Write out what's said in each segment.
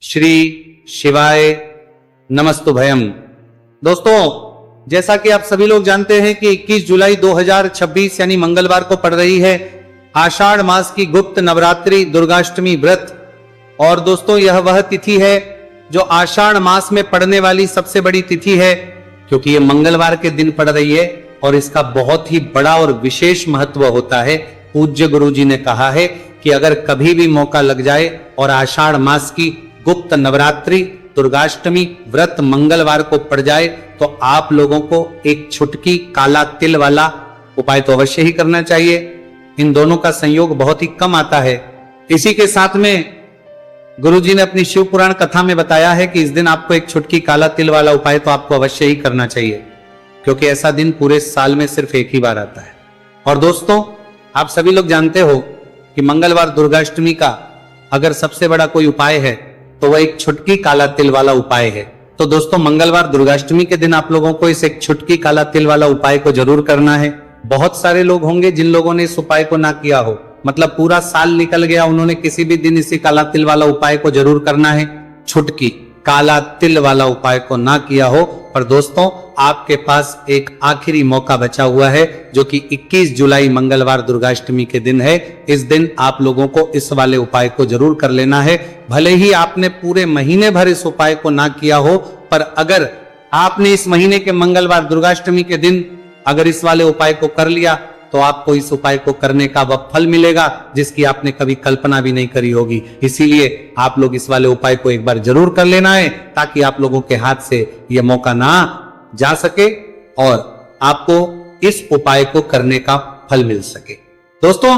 श्री शिवाय नमस्तुभयम। दोस्तों, जैसा कि आप सभी लोग जानते हैं कि 21 जुलाई 2026 यानी मंगलवार को पड़ रही है आषाढ़ मास की गुप्त नवरात्रि दुर्गाष्टमी व्रत। और दोस्तों, यह वह तिथि है जो आषाढ़ मास में पड़ने वाली सबसे बड़ी तिथि है, क्योंकि यह मंगलवार के दिन पड़ रही है और इसका बहुत ही बड़ा और विशेष महत्व होता है। पूज्य गुरु जी ने कहा है कि अगर कभी भी मौका लग जाए और आषाढ़ मास की गुप्त नवरात्रि दुर्गाष्टमी व्रत मंगलवार को पड़ जाए तो आप लोगों को एक छुटकी काला तिल वाला उपाय तो अवश्य ही करना चाहिए। इन दोनों का संयोग बहुत ही कम आता है। इसी के साथ में गुरुजी ने अपनी शिव पुराण कथा में बताया है कि इस दिन आपको एक छुटकी काला तिल वाला उपाय तो आपको अवश्य ही करना चाहिए, क्योंकि ऐसा दिन पूरे साल में सिर्फ एक ही बार आता है। और दोस्तों, आप सभी लोग जानते हो कि मंगलवार दुर्गाष्टमी का अगर सबसे बड़ा कोई उपाय है तो वह एक छुटकी काला तिल वाला उपाय है। तो दोस्तों, मंगलवार दुर्गाष्टमी के दिन आप लोगों को इस एक छुटकी काला तिल वाला उपाय को जरूर करना है। बहुत सारे लोग होंगे जिन लोगों ने इस उपाय को ना किया हो, मतलब पूरा साल निकल गया, उन्होंने किसी भी दिन इसी काला तिल वाला उपाय को जरूर करना है। छुटकी काला तिल वाला उपाय को ना किया हो, पर दोस्तों आपके पास एक आखिरी मौका बचा हुआ है, जो कि 21 जुलाई मंगलवार दुर्गाष्टमी के दिन है। इस दिन आप लोगों को इस वाले उपाय को जरूर कर लेना है। भले ही आपने पूरे महीने भर इस उपाय को ना किया हो, पर अगर आपने इस महीने के मंगलवार दुर्गाष्टमी के दिन अगर इस वाले उपाय को कर लिया तो आपको इस उपाय को करने का वह फल मिलेगा जिसकी आपने कभी कल्पना भी नहीं करी होगी। इसीलिए आप लोग इस वाले उपाय को एक बार जरूर कर लेना है, ताकि आप लोगों के हाथ से यह मौका ना जा सके और आपको इस उपाय को करने का फल मिल सके। दोस्तों,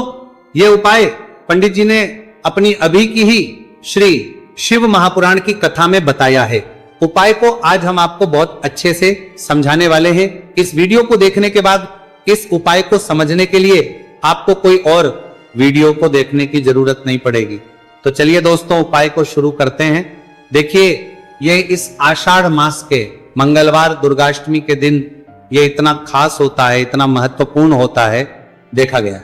यह उपाय पंडित जी ने अपनी अभी की ही श्री शिव महापुराण की कथा में बताया है। उपाय को आज हम आपको बहुत अच्छे से समझाने वाले हैं। इस वीडियो को देखने के बाद इस उपाय को समझने के लिए आपको कोई और वीडियो को देखने की जरूरत नहीं पड़ेगी। तो चलिए दोस्तों, उपाय को शुरू करते हैं। देखिए, ये इस आषाढ़ मास के मंगलवार दुर्गाष्टमी के दिन ये इतना खास होता है, इतना महत्वपूर्ण होता है। देखा गया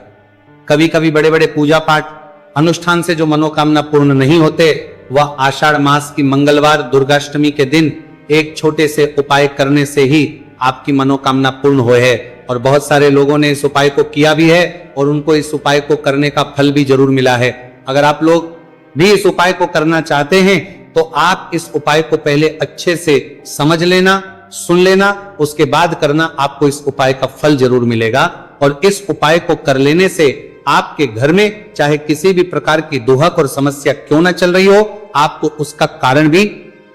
कभी कभी बड़े बड़े पूजा पाठ अनुष्ठान से जो मनोकामना पूर्ण नहीं होते, वह आषाढ़ मास की मंगलवार दुर्गाष्टमी के दिन एक छोटे से उपाय करने से ही आपकी मनोकामना पूर्ण हुए है। और बहुत सारे लोगों ने इस उपाय को किया भी है और उनको इस उपाय को करने का फल भी जरूर मिला है। अगर आप लोग भी इस उपाय को करना चाहते हैं तो आप इस उपाय को पहले अच्छे से समझ लेना, सुन लेना, उसके बाद करना। आपको इस उपाय का फल जरूर मिलेगा। और इस उपाय को कर लेने से आपके घर में चाहे किसी भी प्रकार की दुहक और समस्या क्यों ना चल रही हो, आपको उसका कारण भी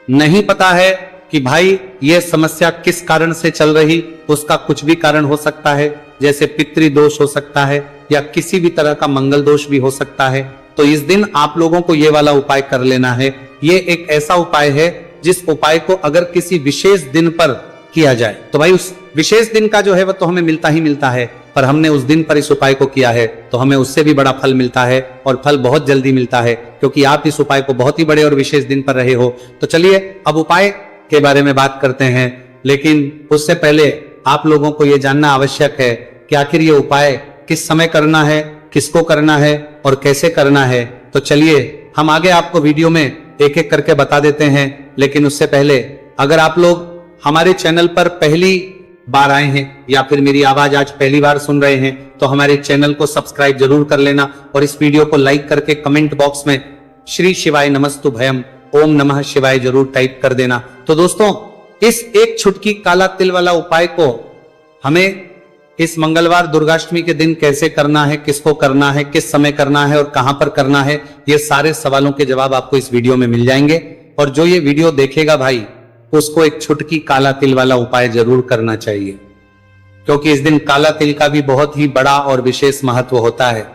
नहीं पता है कि भाई ये समस्या किस कारण से चल रही, उसका कुछ भी कारण हो सकता है। जैसे पितृ दोष हो सकता है या किसी भी तरह का मंगल दोष भी हो सकता है। तो इस दिन आप लोगों को ये वाला उपाय कर लेना है। ये एक ऐसा उपाय है जिस उपाय को अगर किसी विशेष दिन पर किया जाए तो भाई उस विशेष दिन का जो है वह तो हमें मिलता ही मिलता है, पर हमने उस दिन पर इस उपाय को किया है तो हमें उससे भी बड़ा फल मिलता है, और फल बहुत जल्दी मिलता है, क्योंकि आप इस उपाय को बहुत ही बड़े और विशेष दिन पर रहे हो। तो चलिए अब उपाय के बारे में बात करते हैं, लेकिन उससे पहले आप लोगों को यह जानना आवश्यक है कि आखिर ये उपाय किस समय करना है, किसको करना है और कैसे करना है। तो चलिए हम आगे आपको वीडियो में एक एक करके बता देते हैं। लेकिन उससे पहले अगर आप लोग हमारे चैनल पर पहली बार आए हैं या फिर मेरी आवाज आज पहली बार सुन रहे हैं तो हमारे चैनल को सब्सक्राइब जरूर कर लेना और इस वीडियो को लाइक करके कमेंट बॉक्स में श्री शिवाय नमस्तुभयम ओम नमः शिवाय जरूर टाइप कर देना। तो दोस्तों, इस एक छुटकी काला तिल वाला उपाय को हमें इस मंगलवार दुर्गाष्टमी के दिन कैसे करना है, किसको करना है, किस समय करना है और कहां पर करना है, ये सारे सवालों के जवाब आपको इस वीडियो में मिल जाएंगे। और जो ये वीडियो देखेगा भाई, उसको एक छुटकी काला तिल वाला उपाय जरूर करना चाहिए, क्योंकि इस दिन काला तिल का भी बहुत ही बड़ा और विशेष महत्व होता है।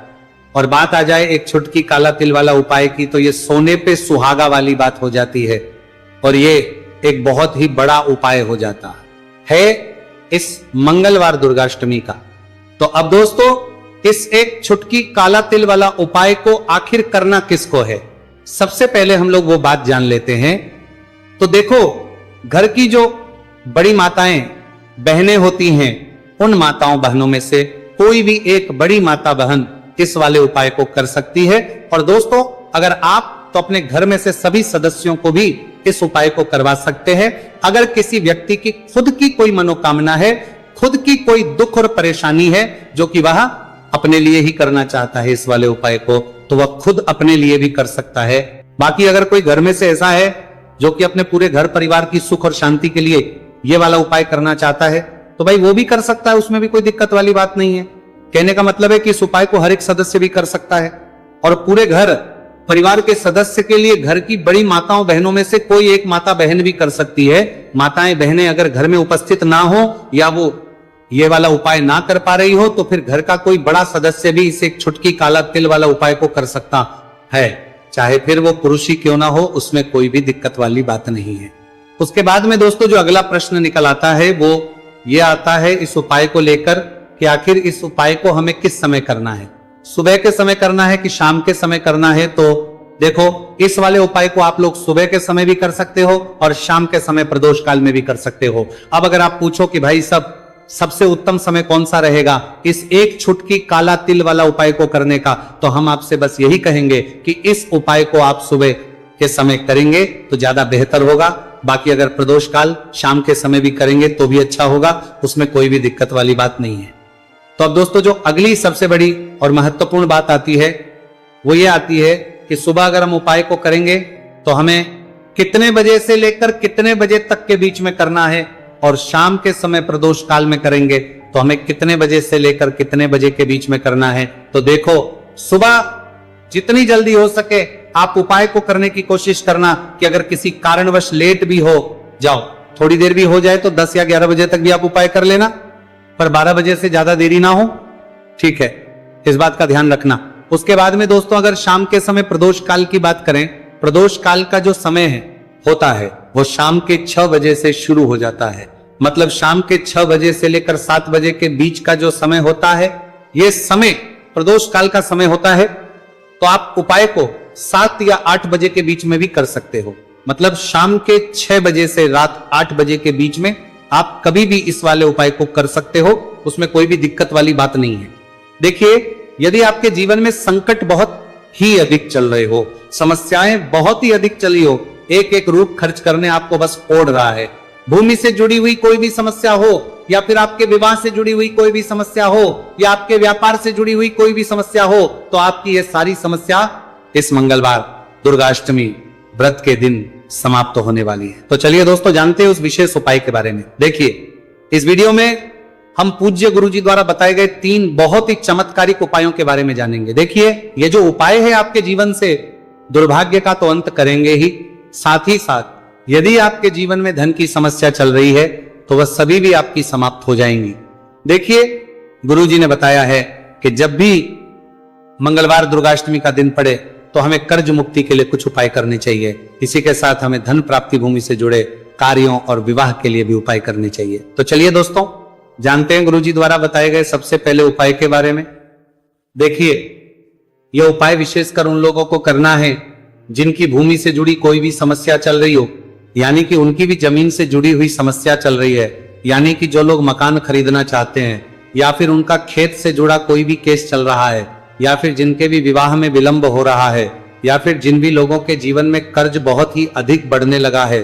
और बात आ जाए एक छुटकी काला तिल वाला उपाय की, तो ये सोने पे सुहागा वाली बात हो जाती है और ये एक बहुत ही बड़ा उपाय हो जाता है इस मंगलवार दुर्गाष्टमी का। तो अब दोस्तों, इस एक छुटकी काला तिल वाला उपाय को आखिर करना किसको है, सबसे पहले हम लोग वो बात जान लेते हैं। तो देखो, घर की जो बड़ी माताएं बहनें होती हैं, उन माताओं बहनों में से कोई भी एक बड़ी माता बहन इस वाले उपाय को कर सकती है। और दोस्तों, अगर आप तो अपने घर में से सभी सदस्यों को भी इस उपाय को करवा सकते हैं। अगर किसी व्यक्ति की खुद की कोई मनोकामना है, खुद की कोई दुख और परेशानी है जो कि वह अपने लिए ही करना चाहता है इस वाले उपाय को, तो वह खुद अपने लिए भी कर सकता है। बाकी अगर कोई घर में से ऐसा है जो कि अपने पूरे घर परिवार की सुख और शांति के लिए ये वाला उपाय करना चाहता है, तो भाई वो भी कर सकता है, उसमें भी कोई दिक्कत वाली बात नहीं है। कहने का मतलब है कि इस उपाय को हर एक सदस्य भी कर सकता है और पूरे घर परिवार के सदस्य के लिए घर की बड़ी माताओं बहनों में से कोई एक माता बहन भी कर सकती है। माताएं बहनें अगर घर में उपस्थित ना हो या वो ये वाला उपाय ना कर पा रही हो, तो फिर घर का कोई बड़ा सदस्य भी इसे एक छुटकी काला तिल वाला उपाय को कर सकता है, चाहे फिर वो पुरुष ही क्यों ना हो, उसमें कोई भी दिक्कत वाली बात नहीं है। उसके बाद में दोस्तों जो अगला प्रश्न निकल आता है वो ये आता है इस उपाय को लेकर कि आखिर इस उपाय को हमें किस समय करना है, सुबह के समय करना है कि शाम के समय करना है। तो देखो, इस वाले उपाय को आप लोग सुबह के समय भी कर सकते हो और शाम के समय प्रदोष काल में भी कर सकते हो। अब अगर आप पूछो कि भाई सबसे उत्तम समय कौन सा रहेगा इस एक छुटकी काला तिल वाला उपाय को करने का, तो हम आपसे बस यही कहेंगे कि इस उपाय को आप सुबह के समय करेंगे तो ज्यादा बेहतर होगा। बाकी अगर प्रदोष काल शाम के समय भी करेंगे तो भी अच्छा होगा, उसमें कोई भी दिक्कत वाली बात नहीं है। तो अब दोस्तों जो अगली सबसे बड़ी और महत्वपूर्ण बात आती है वो ये आती है कि सुबह अगर हम उपाय को करेंगे तो हमें कितने बजे से लेकर कितने बजे तक के बीच में करना है, और शाम के समय प्रदोष काल में करेंगे तो हमें कितने बजे से लेकर कितने बजे के बीच में करना है। तो देखो, सुबह जितनी जल्दी हो सके आप उपाय को करने की कोशिश करना कि अगर किसी कारणवश लेट भी हो जाओ, थोड़ी देर भी हो जाए तो 10 या 11 बजे तक भी आप उपाय कर लेना, पर 12 बजे से ज्यादा देरी ना हो, ठीक है, इस बात का ध्यान रखना। उसके बाद में दोस्तों अगर शाम के समय प्रदोष काल की बात करें, प्रदोष काल का जो समय होता है वो शाम के 6 बजे से शुरू हो जाता है। मतलब शाम के 6 बजे से लेकर 7 बजे के बीच का जो समय होता है, ये समय प्रदोष काल का समय होता है। तो आप उपाय को 7 या 8 बजे के बीच में भी कर सकते हो। मतलब शाम के 6 बजे से रात 8 बजे के बीच में आप कभी भी इस वाले उपाय को कर सकते हो, उसमें कोई भी दिक्कत वाली बात नहीं है। देखिए, यदि आपके जीवन में संकट बहुत ही अधिक चल रहे हो, समस्याएं बहुत ही अधिक चली हो, एक एक रूप खर्च करने आपको बस ओढ़ रहा है, भूमि से जुड़ी हुई कोई भी समस्या हो, या फिर आपके विवाह से जुड़ी हुई कोई भी समस्या हो, या आपके व्यापार से जुड़ी हुई कोई भी समस्या हो, तो आपकी ये सारी समस्या इस मंगलवार दुर्गाष्टमी व्रत के दिन समाप्त होने वाली है। तो चलिए दोस्तों जानते हैं उस विशेष उपाय के बारे में। देखिए, इस वीडियो में हम पूज्य गुरुजी द्वारा बताए गए 3 बहुत ही चमत्कारिक उपायों के बारे में जानेंगे। देखिए, ये जो उपाय है आपके जीवन से दुर्भाग्य का तो अंत करेंगे ही, साथ ही साथ यदि आपके जीवन में धन की समस्या चल रही है तो वह सभी भी आपकी समाप्त हो जाएंगी। देखिए, गुरुजी ने बताया है कि जब भी मंगलवार दुर्गाष्टमी का दिन पड़े तो हमें कर्ज मुक्ति के लिए कुछ उपाय करने चाहिए। इसी के साथ हमें धन प्राप्ति भूमि से जुड़े कार्यों और विवाह के लिए भी उपाय करने चाहिए। तो चलिए दोस्तों जानते हैं गुरुजी द्वारा बताए गए सबसे पहले उपाय के बारे में। देखिए, यह उपाय विशेषकर उन लोगों को करना है जिनकी भूमि से जुड़ी कोई भी समस्या चल रही हो, यानी कि उनकी भी जमीन से जुड़ी हुई समस्या चल रही है, यानी कि जो लोग मकान खरीदना चाहते हैं, या फिर उनका खेत से जुड़ा कोई भी केस चल रहा है, या फिर जिनके भी विवाह में विलंब हो रहा है, या फिर जिन भी लोगों के जीवन में कर्ज बहुत ही अधिक बढ़ने लगा है,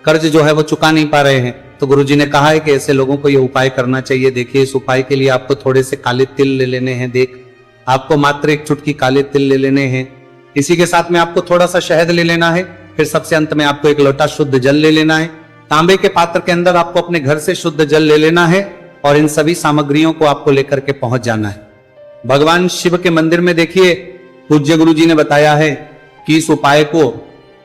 कर्ज जो है वो चुका नहीं पा रहे हैं, तो गुरुजी ने कहा है कि ऐसे लोगों को यह उपाय करना चाहिए। देखिए, इस उपाय के लिए आपको थोड़े से काले तिल ले लेने हैं। आपको मात्र एक चुटकी काले तिल ले लेने हैं। इसी के साथ में आपको थोड़ा सा शहद ले लेना है। फिर सबसे अंत में आपको एक लोटा शुद्ध जल ले लेना है। तांबे के पात्र के अंदर आपको अपने घर से शुद्ध जल ले लेना है और इन सभी सामग्रियों को आपको लेकर के पहुंच जाना है भगवान शिव के मंदिर में। देखिए, पूज्य गुरुजी ने बताया है कि इस उपाय को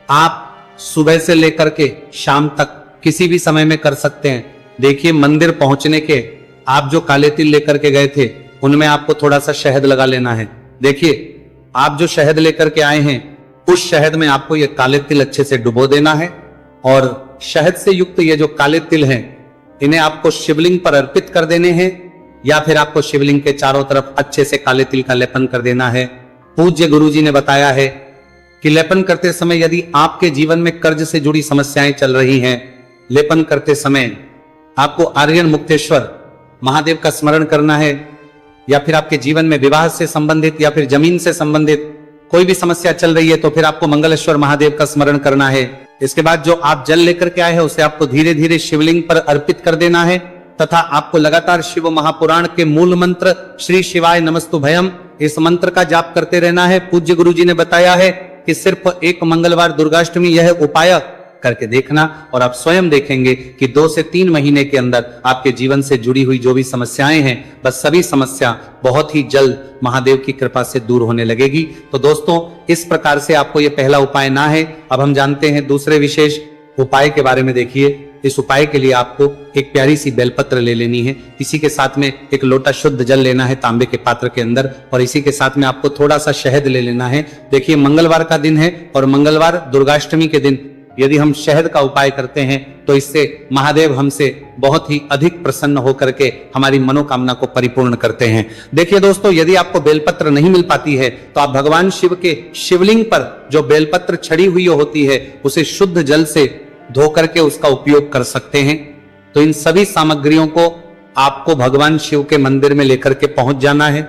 आप सुबह से लेकर के शाम तक किसी भी समय में कर सकते हैं। देखिए, मंदिर पहुंचने के आप जो काले तिल लेकर के गए थे उनमें आपको थोड़ा सा शहद लगा लेना है। देखिए, आप जो शहद लेकर के आए हैं उस शहद में आपको ये काले तिल अच्छे से डुबो देना है और शहद से युक्त ये जो काले तिल हैं इन्हें आपको शिवलिंग पर अर्पित कर देने हैं, या फिर आपको शिवलिंग के चारों तरफ अच्छे से काले तिल का लेपन कर देना है। पूज्य गुरुजी ने बताया है कि लेपन करते समय यदि आपके जीवन में कर्ज से जुड़ी समस्याएं चल रही हैं, लेपन करते समय आपको आर्यन मुक्तेश्वर महादेव का स्मरण करना है, या फिर आपके जीवन में विवाह से संबंधित या फिर जमीन से संबंधित कोई भी समस्या चल रही है तो फिर आपको मंगलेश्वर महादेव का स्मरण करना है। इसके बाद जो आप जल लेकर के आए हैं उसे आपको धीरे धीरे शिवलिंग पर अर्पित कर देना है तथा आपको लगातार शिव महापुराण के मूल मंत्र श्री शिवाय नमस्तुभयम इस मंत्र का जाप करते रहना है। पूज्य गुरु जी ने बताया है कि सिर्फ एक मंगलवार दुर्गाष्टमी यह उपाय करके देखना और आप स्वयं देखेंगे कि 2 से 3 महीने के अंदर आपके जीवन से जुड़ी हुई जो भी समस्याएं हैं बस सभी समस्या बहुत ही जल्द महादेव की कृपा से दूर होने लगेगी। तो दोस्तों इस प्रकार से आपको ये पहला उपाय ना है। अब हम जानते हैं दूसरे विशेष उपाय के बारे में। देखिए इस उपाय के लिए आपको एक प्यारी सी बेलपत्र ले लेनी है, इसी के साथ में एक लोटा शुद्ध जल लेना है तांबे के पात्र के अंदर और इसी के साथ में आपको थोड़ा सा शहद ले लेना है। देखिए मंगलवार का दिन है और मंगलवार दुर्गाष्टमी के दिन यदि हम शहद का उपाय करते हैं तो इससे महादेव हमसे बहुत ही अधिक प्रसन्न होकर के हमारी मनोकामना को परिपूर्ण करते हैं। देखिए दोस्तों यदि आपको बेलपत्र नहीं मिल पाती है तो आप भगवान शिव के शिवलिंग पर जो बेलपत्र छड़ी हुई होती है उसे शुद्ध जल से धो करके उसका उपयोग कर सकते हैं। तो इन सभी सामग्रियों को आपको भगवान शिव के मंदिर में लेकर के पहुंच जाना है।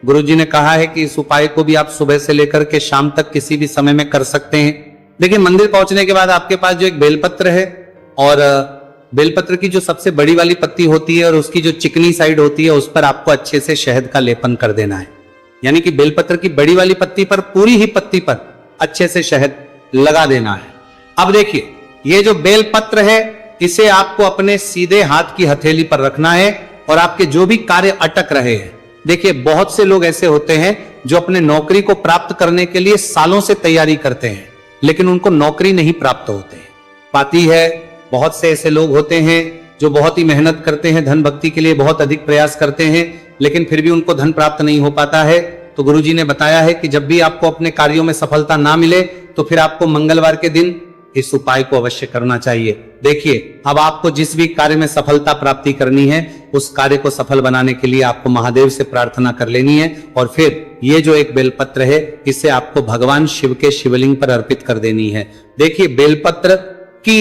गुरुजी ने कहा है कि इस उपाय को भी आप सुबह से लेकर के शाम तक किसी भी समय में कर सकते हैं। देखिए मंदिर पहुंचने के बाद आपके पास जो एक बेलपत्र है और बेलपत्र की जो सबसे बड़ी वाली पत्ती होती है और उसकी जो चिकनी साइड होती है उस पर आपको अच्छे से शहद का लेपन कर देना है। यानी कि बेलपत्र की बड़ी वाली पत्ती पर पूरी ही पत्ती पर अच्छे से शहद लगा देना है। अब देखिए ये जो बेलपत्र है इसे आपको अपने सीधे हाथ की हथेली पर रखना है और आपके जो भी कार्य अटक रहे हैं, देखिए बहुत से लोग ऐसे होते हैं जो अपने नौकरी को प्राप्त करने के लिए सालों से तैयारी करते हैं लेकिन उनको नौकरी नहीं प्राप्त होते पाती है। बहुत से ऐसे लोग होते हैं जो बहुत ही मेहनत करते हैं, धन भक्ति के लिए बहुत अधिक प्रयास करते हैं लेकिन फिर भी उनको धन प्राप्त नहीं हो पाता है। तो गुरुजी ने बताया है कि जब भी आपको अपने कार्यों में सफलता ना मिले तो फिर आपको मंगलवार के दिन इस उपाय को अवश्य करना चाहिए। देखिए अब आपको जिस भी कार्य में सफलता प्राप्ति करनी है उस कार्य को सफल बनाने के लिए आपको महादेव से प्रार्थना कर लेनी है और फिर ये जो एक बेलपत्र है इसे आपको भगवान शिव के शिवलिंग पर अर्पित कर देनी है। देखिए बेलपत्र की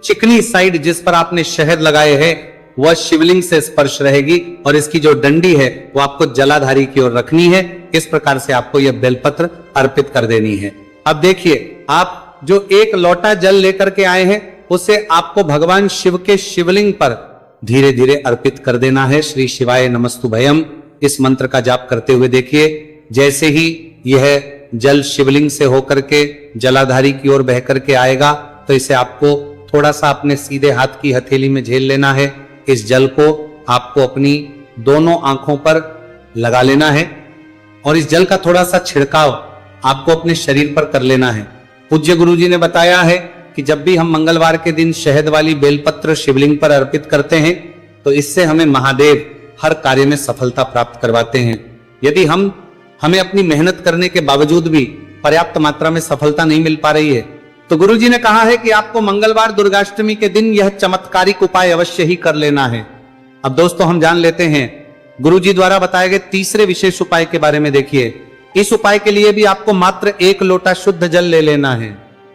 चिकनी साइड जिस पर आपने शहद लगाए हैं वह शिवलिंग से स्पर्श रहेगी और इसकी जो डंडी है वो आपको जलाधारी की ओर रखनी है। इस प्रकार से आपको यह बेलपत्र अर्पित कर देनी है। अब देखिए आप जो एक लोटा जल लेकर के आए हैं उसे आपको भगवान शिव के शिवलिंग पर धीरे धीरे अर्पित कर देना है। श्री शिवाय नमस्तुभयम इस मंत्र का जाप करते हुए देखिए जैसे ही यह जल शिवलिंग से होकर के जलाधारी की ओर बह करके आएगा तो इसे आपको थोड़ा सा अपने सीधे हाथ की हथेली में झेल लेना है। इस जल को आपको अपनी दोनों आंखों पर लगा लेना है और इस जल का थोड़ा सा छिड़काव आपको अपने शरीर पर कर लेना है। पूज्य गुरुजी ने बताया है कि जब भी हम मंगलवार के दिन शहद वाली बेलपत्र शिवलिंग पर अर्पित करते हैं तो इससे हमें महादेव हर कार्य में सफलता प्राप्त करवाते हैं। यदि हमें अपनी मेहनत करने के बावजूद भी पर्याप्त मात्रा में सफलता नहीं मिल पा रही है तो गुरुजी ने कहा है कि आपको मंगलवार दुर्गाष्टमी के दिन यह चमत्कारिक उपाय अवश्य ही कर लेना है। अब दोस्तों हम जान लेते हैं गुरुजी द्वारा बताए गए तीसरे विशेष उपाय के बारे में। देखिए इस उपाय के लिए भी आपको मात्र 1 लोटा शुद्ध जल ले लेना है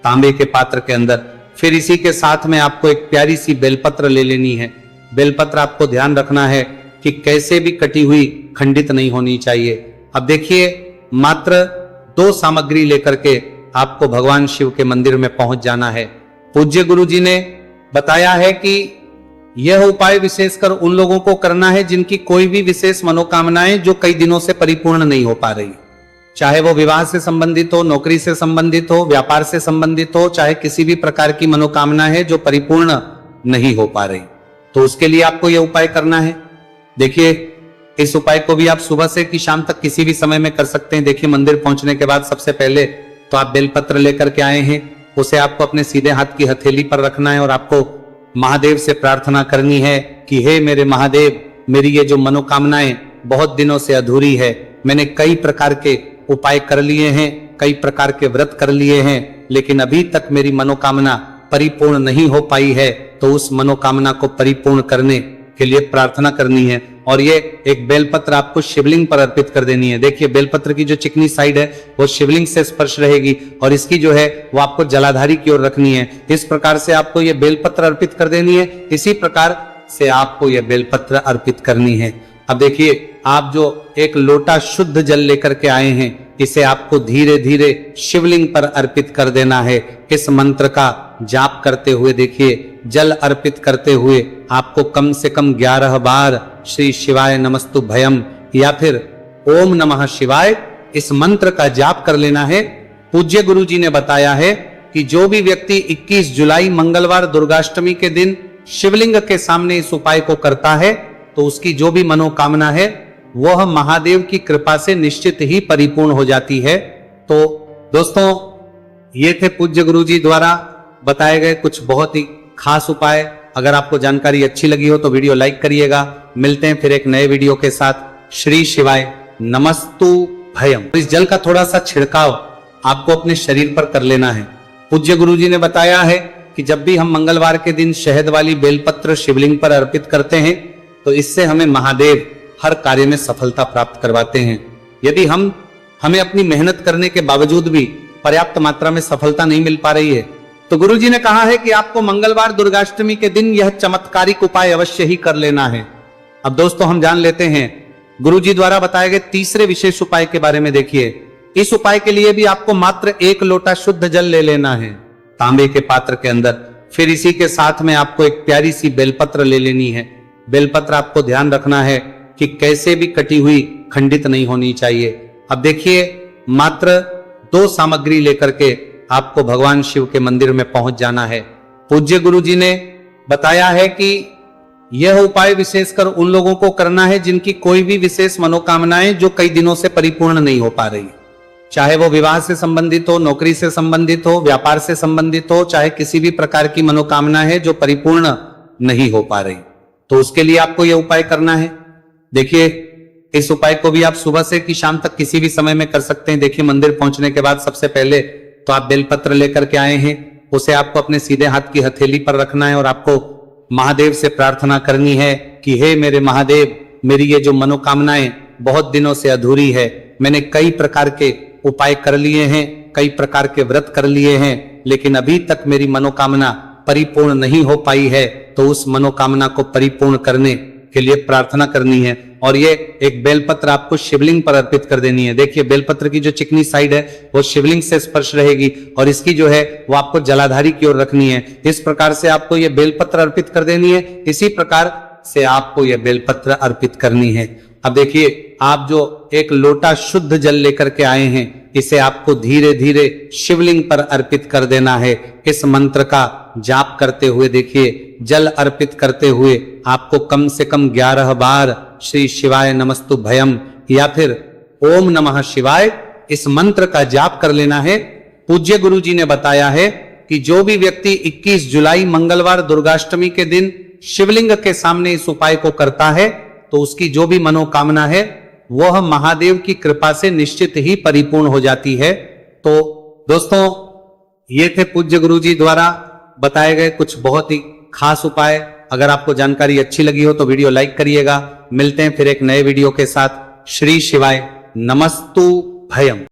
तांबे के पात्र के अंदर। फिर इसी के साथ में आपको एक प्यारी सी बेलपत्र ले लेनी है। बेलपत्र आपको ध्यान रखना है कि कैसे भी कटी हुई खंडित नहीं होनी चाहिए। अब देखिए मात्र 2 सामग्री लेकर के आपको भगवान शिव के मंदिर में पहुंच जाना है। पूज्य गुरुजी ने बताया है कि यह उपाय विशेषकर उन लोगों को करना है जिनकी कोई भी विशेष मनोकामनाएं जो कई दिनों से परिपूर्ण नहीं हो पा रही, चाहे वो विवाह से संबंधित हो, नौकरी से संबंधित हो, व्यापार से संबंधित हो, चाहे किसी भी प्रकार की मनोकामना है जो परिपूर्ण नहीं हो पा रही, तो उसके लिए आपको यह उपाय करना है। देखिए इस उपाय को भी आप सुबह से कि शाम तक किसी भी समय में कर सकते हैं। देखिए मंदिर पहुंचने के बाद सबसे पहले तो आप बेलपत्र लेकर के आए हैं, उसे आपको अपने सीधे हाथ की हथेली पर रखना है और आपको महादेव से प्रार्थना करनी है कि हे मेरे महादेव, मेरी ये जो मनोकामनाएं बहुत दिनों से अधूरी है, मैंने कई प्रकार के उपाय कर लिए हैं, कई प्रकार के व्रत कर लिए हैं, लेकिन अभी तक मेरी मनोकामना परिपूर्ण नहीं हो पाई है, तो उस मनोकामना को परिपूर्ण करने के लिए प्रार्थना करनी है और ये एक बेलपत्र आपको शिवलिंग पर अर्पित कर देनी है। देखिए बेलपत्र की जो चिकनी साइड है वो शिवलिंग से स्पर्श रहेगी और इसकी जो है वो आपको जलाधारी की ओर रखनी है। इस प्रकार से आपको ये बेलपत्र अर्पित कर देनी है। इसी प्रकार से आपको ये बेलपत्र अर्पित करनी है। अब देखिए आप जो 1 लोटा शुद्ध जल लेकर के आए हैं इसे आपको धीरे धीरे शिवलिंग पर अर्पित कर देना है। इस मंत्र का जाप करते हुए देखिए, जल अर्पित करते हुए आपको कम से कम 11 बार श्री शिवाय नमस्तुभ्यम या फिर ओम नमः शिवाय इस मंत्र का जाप कर लेना है। पूज्य गुरु जी ने बताया है कि जो भी व्यक्ति 21 जुलाई मंगलवार दुर्गाष्टमी के दिन शिवलिंग के सामने इस उपाय को करता है तो उसकी जो भी मनोकामना है वह महादेव की कृपा से निश्चित ही परिपूर्ण हो जाती है। तो दोस्तों, ये थे पूज्य गुरु जी द्वारा बताए गए कुछ बहुत ही खास उपाय। अगर आपको जानकारी अच्छी लगी हो तो वीडियो लाइक करिएगा। मिलते हैं फिर एक नए वीडियो के साथ। श्री शिवाय नमस्तुभ्यम। इस जल का थोड़ा सा छिड़काव आपको अपने शरीर पर कर लेना है। पूज्य गुरु जी ने बताया है कि जब भी हम मंगलवार के दिन शहद वाली बेलपत्र शिवलिंग पर अर्पित करते हैं तो इससे हमें महादेव हर कार्य में सफलता प्राप्त करवाते हैं। यदि हमें अपनी मेहनत करने के बावजूद भी पर्याप्त मात्रा में सफलता नहीं मिल पा रही है तो गुरु जी ने कहा है कि आपको मंगलवार दुर्गाष्टमी के दिन यह चमत्कारिक उपाय अवश्य ही कर लेना है। अब दोस्तों, हम जान लेते हैं गुरु जी द्वारा बताए गए तीसरे विशेष उपाय के बारे में। देखिए, इस उपाय के लिए भी आपको मात्र 1 लोटा शुद्ध जल ले लेना है तांबे के पात्र के अंदर। फिर इसी के साथ में आपको एक प्यारी सी बेलपत्र ले लेनी है। बेलपत्र आपको ध्यान रखना है कि कैसे भी कटी हुई खंडित नहीं होनी चाहिए। अब देखिए, मात्र 2 सामग्री लेकर के आपको भगवान शिव के मंदिर में पहुंच जाना है। पूज्य गुरु जी ने बताया है कि यह उपाय विशेषकर उन लोगों को करना है जिनकी कोई भी विशेष मनोकामनाएं जो कई दिनों से परिपूर्ण नहीं हो पा रही, चाहे वो विवाह से संबंधित हो, नौकरी से संबंधित हो, व्यापार से संबंधित हो, चाहे किसी भी प्रकार की मनोकामना है जो परिपूर्ण नहीं हो पा रही, तो उसके लिए आपको यह उपाय करना है। देखिए, इस उपाय को भी आप सुबह से कि शाम तक किसी भी समय में कर सकते हैं। देखिए, मंदिर पहुंचने के बाद सबसे पहले तो आप बेलपत्र लेकर के आए हैं, उसे आपको अपने सीधे हाथ की हथेली पर रखना है और आपको महादेव से प्रार्थना करनी है कि हे मेरे महादेव, मेरी ये जो मनोकामनाएं बहुत दिनों से अधूरी है, मैंने कई प्रकार के उपाय कर लिए हैं, कई प्रकार के व्रत कर लिए हैं, लेकिन अभी तक मेरी मनोकामना परिपूर्ण नहीं हो पाई है, तो उस मनोकामना को परिपूर्ण करने के लिए प्रार्थना करनी है। और ये एक बेलपत्र आपको शिवलिंग पर अर्पित कर देनी है। देखिए, बेलपत्र की जो चिकनी साइड है वो शिवलिंग से स्पर्श रहेगी और इसकी जो है वो आपको जलाधारी की ओर रखनी है। इस प्रकार से आपको ये बेलपत्र अर्पित कर देनी है। इसी प्रकार से आपको ये बेलपत्र अर्पित करनी है। अब देखिए, आप जो 1 लोटा शुद्ध जल लेकर के आए हैं, इसे आपको धीरे धीरे शिवलिंग पर अर्पित कर देना है। इस मंत्र का जाप करते हुए देखिए, जल अर्पित करते हुए आपको कम से कम 11 बार श्री शिवाय नमस्तुभ्यम या फिर ओम नमः शिवाय इस मंत्र का जाप कर लेना है। पूज्य गुरु जी ने बताया है कि जो भी व्यक्ति 21 जुलाई मंगलवार दुर्गाष्टमी के दिन शिवलिंग के सामने इस उपाय को करता है तो उसकी जो भी मनोकामना है वह महादेव की कृपा से निश्चित ही परिपूर्ण हो जाती है। तो दोस्तों, ये थे पूज्य गुरु जी द्वारा बताए गए कुछ बहुत ही खास उपाय। अगर आपको जानकारी अच्छी लगी हो तो वीडियो लाइक करिएगा। मिलते हैं फिर एक नए वीडियो के साथ। श्री शिवाय नमस्तुभ्यम।